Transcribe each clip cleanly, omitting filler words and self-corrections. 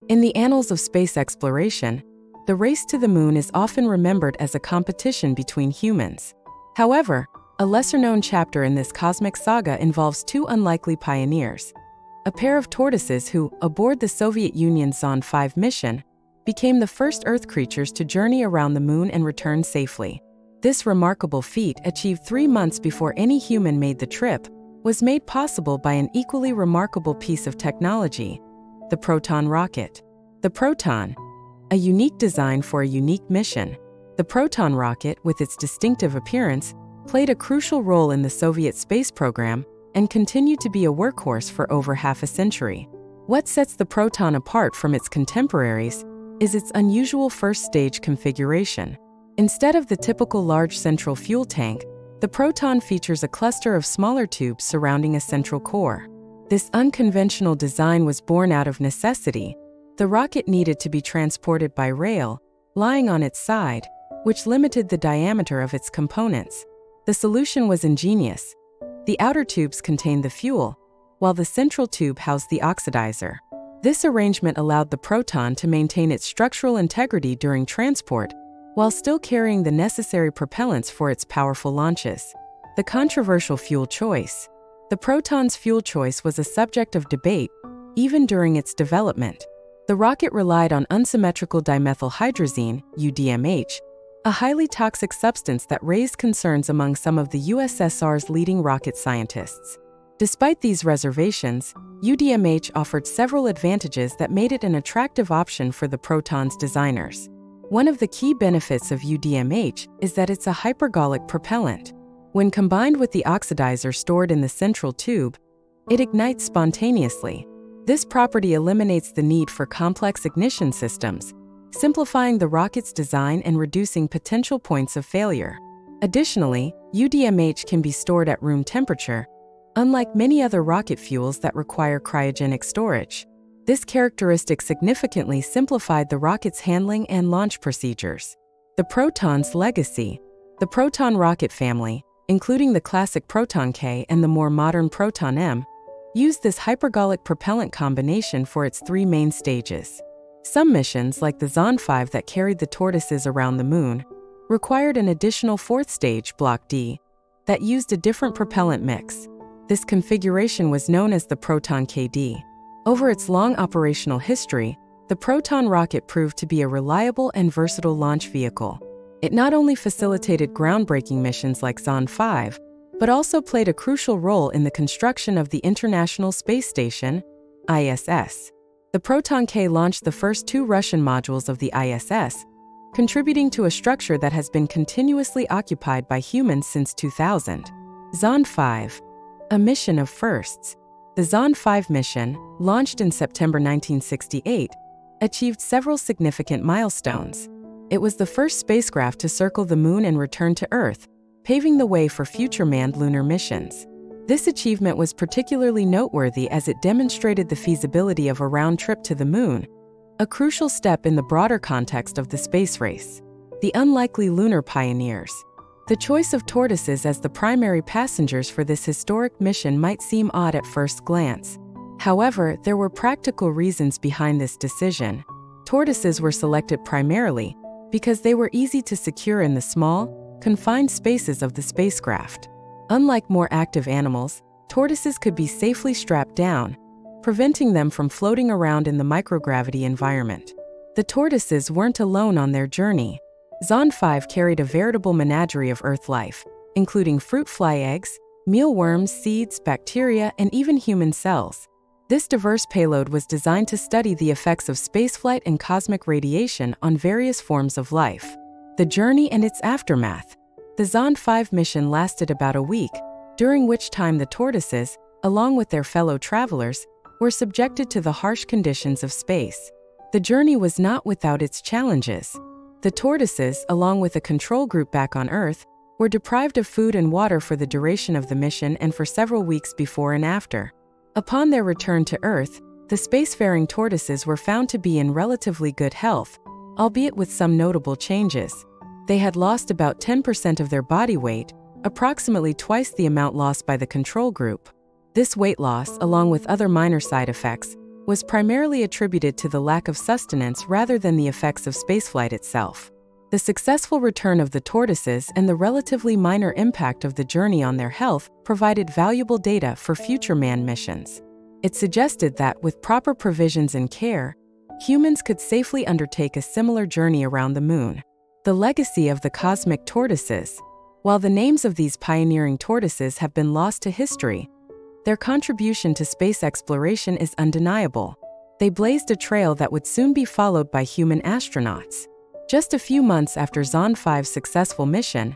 In the annals of space exploration, the race to the moon is often remembered as a competition between humans. However, a lesser-known chapter in this cosmic saga involves two unlikely pioneers, a pair of tortoises who, aboard the Soviet Union's Zond 5 mission, became the first Earth creatures to journey around the moon and return safely. This remarkable feat, achieved 3 months before any human made the trip, was made possible by an equally remarkable piece of technology, the Proton rocket. The Proton, a unique design for a unique mission. The Proton rocket, with its distinctive appearance, played a crucial role in the Soviet space program and continued to be a workhorse for over half a century. What sets the Proton apart from its contemporaries is its unusual first-stage configuration. Instead of the typical large central fuel tank, the Proton features a cluster of smaller tubes surrounding a central core. This unconventional design was born out of necessity. The rocket needed to be transported by rail, lying on its side, which limited the diameter of its components. The solution was ingenious. The outer tubes contained the fuel, while the central tube housed the oxidizer. This arrangement allowed the Proton to maintain its structural integrity during transport, while still carrying the necessary propellants for its powerful launches. The controversial fuel choice. The Proton's fuel choice was a subject of debate, even during its development. The rocket relied on unsymmetrical dimethylhydrazine, UDMH, a highly toxic substance that raised concerns among some of the USSR's leading rocket scientists. Despite these reservations, UDMH offered several advantages that made it an attractive option for the Proton's designers. One of the key benefits of UDMH is that it's a hypergolic propellant. When combined with the oxidizer stored in the central tube, it ignites spontaneously. This property eliminates the need for complex ignition systems, simplifying the rocket's design and reducing potential points of failure. Additionally, UDMH can be stored at room temperature, unlike many other rocket fuels that require cryogenic storage. This characteristic significantly simplified the rocket's handling and launch procedures. The Proton's legacy. The Proton rocket family, including the classic Proton K and the more modern Proton M, used this hypergolic propellant combination for its 3 main stages. Some missions, like the Zond 5 that carried the Tortoises around the moon, required an additional 4th stage, Block D, that used a different propellant mix. This configuration was known as the Proton KD. Over its long operational history, the Proton rocket proved to be a reliable and versatile launch vehicle. It not only facilitated groundbreaking missions like Zond 5, but also played a crucial role in the construction of the International Space Station, ISS. The Proton K launched the first 2 Russian modules of the ISS, contributing to a structure that has been continuously occupied by humans since 2000. Zond 5, a mission of firsts. The Zond 5 mission, launched in September 1968, achieved several significant milestones. It was the first spacecraft to circle the moon and return to Earth, paving the way for future manned lunar missions. This achievement was particularly noteworthy as it demonstrated the feasibility of a round trip to the moon, a crucial step in the broader context of the space race. The unlikely lunar pioneers. The choice of tortoises as the primary passengers for this historic mission might seem odd at first glance. However, there were practical reasons behind this decision. Tortoises were selected primarily because they were easy to secure in the small, confined spaces of the spacecraft. Unlike more active animals, tortoises could be safely strapped down, preventing them from floating around in the microgravity environment. The tortoises weren't alone on their journey. Zond 5 carried a veritable menagerie of Earth life, including fruit fly eggs, mealworms, seeds, bacteria, and even human cells. This diverse payload was designed to study the effects of spaceflight and cosmic radiation on various forms of life. The journey and its aftermath. The Zond 5 mission lasted about a week, during which time the tortoises, along with their fellow travelers, were subjected to the harsh conditions of space. The journey was not without its challenges. The tortoises, along with a control group back on Earth, were deprived of food and water for the duration of the mission and for several weeks before and after. Upon their return to Earth, the spacefaring tortoises were found to be in relatively good health, albeit with some notable changes. They had lost about 10% of their body weight, approximately twice the amount lost by the control group. This weight loss, along with other minor side effects, was primarily attributed to the lack of sustenance rather than the effects of spaceflight itself. The successful return of the tortoises and the relatively minor impact of the journey on their health provided valuable data for future manned missions. It suggested that, with proper provisions and care, humans could safely undertake a similar journey around the moon. The legacy of the cosmic tortoises. While the names of these pioneering tortoises have been lost to history, their contribution to space exploration is undeniable. They blazed a trail that would soon be followed by human astronauts. Just a few months after Zond 5's successful mission,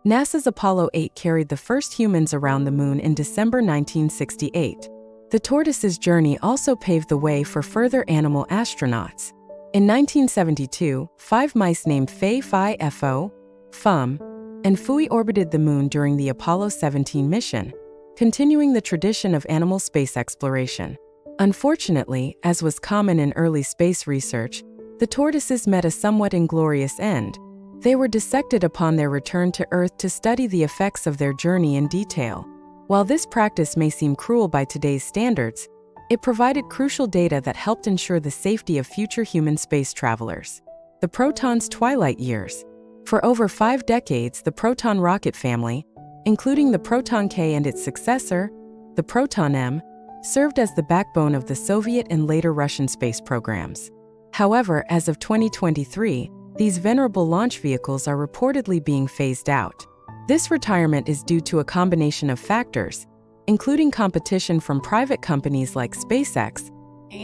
NASA's Apollo 8 carried the first humans around the moon in December 1968. The tortoises' journey also paved the way for further animal astronauts. In 1972, 5 mice named Fei Phi Fo, Fum, and Fui orbited the moon during the Apollo 17 mission, continuing the tradition of animal space exploration. Unfortunately, as was common in early space research, the tortoises met a somewhat inglorious end. They were dissected upon their return to Earth to study the effects of their journey in detail. While this practice may seem cruel by today's standards, it provided crucial data that helped ensure the safety of future human space travelers. The Proton's twilight years. For over 5 decades, the Proton rocket family, including the Proton K and its successor, the Proton M, served as the backbone of the Soviet and later Russian space programs. However, as of 2023, these venerable launch vehicles are reportedly being phased out. This retirement is due to a combination of factors, including competition from private companies like SpaceX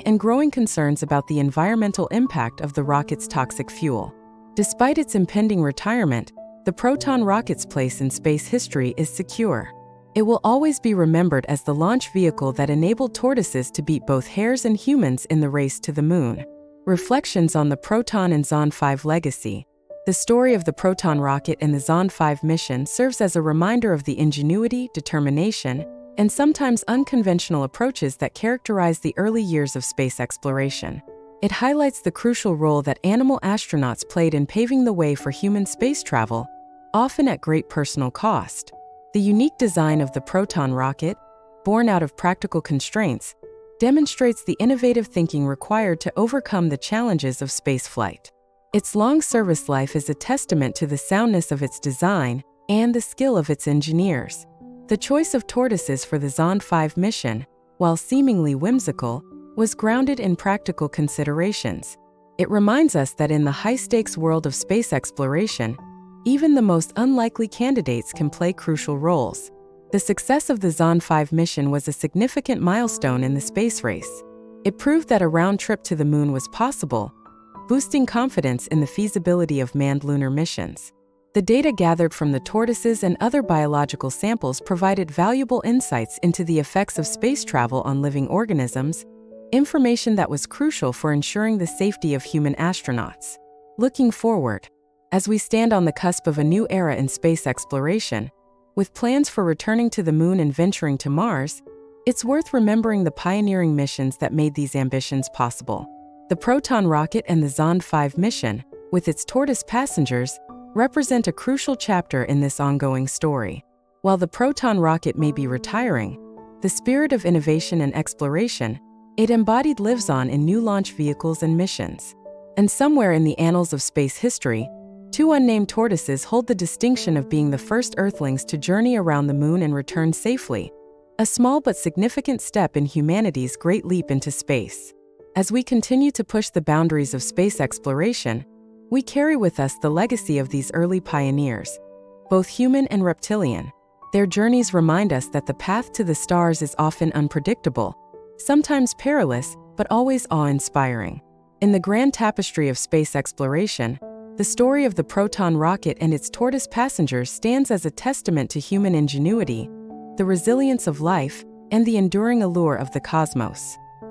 and growing concerns about the environmental impact of the rocket's toxic fuel. Despite its impending retirement, the Proton rocket's place in space history is secure. It will always be remembered as the launch vehicle that enabled tortoises to beat both hares and humans in the race to the moon. Reflections on the Proton and Zond 5 legacy. The story of the Proton rocket and the Zond 5 mission serves as a reminder of the ingenuity, determination, and sometimes unconventional approaches that characterize the early years of space exploration. It highlights the crucial role that animal astronauts played in paving the way for human space travel, often at great personal cost. The unique design of the Proton rocket, born out of practical constraints, demonstrates the innovative thinking required to overcome the challenges of spaceflight. Its long service life is a testament to the soundness of its design and the skill of its engineers. The choice of tortoises for the Zond 5 mission, while seemingly whimsical, was grounded in practical considerations. It reminds us that in the high-stakes world of space exploration, even the most unlikely candidates can play crucial roles. The success of the Zond 5 mission was a significant milestone in the space race. It proved that a round trip to the moon was possible, boosting confidence in the feasibility of manned lunar missions. The data gathered from the tortoises and other biological samples provided valuable insights into the effects of space travel on living organisms, information that was crucial for ensuring the safety of human astronauts. Looking forward, as we stand on the cusp of a new era in space exploration, with plans for returning to the moon and venturing to Mars, it's worth remembering the pioneering missions that made these ambitions possible. The Proton rocket and the Zond 5 mission, with its tortoise passengers, represent a crucial chapter in this ongoing story. While the Proton rocket may be retiring, the spirit of innovation and exploration it embodied lives on in new launch vehicles and missions. And somewhere in the annals of space history, 2 unnamed tortoises hold the distinction of being the first Earthlings to journey around the moon and return safely, a small but significant step in humanity's great leap into space. As we continue to push the boundaries of space exploration, we carry with us the legacy of these early pioneers, both human and reptilian. Their journeys remind us that the path to the stars is often unpredictable, sometimes perilous, but always awe-inspiring. In the grand tapestry of space exploration, the story of the Proton rocket and its tortoise passengers stands as a testament to human ingenuity, the resilience of life, and the enduring allure of the cosmos.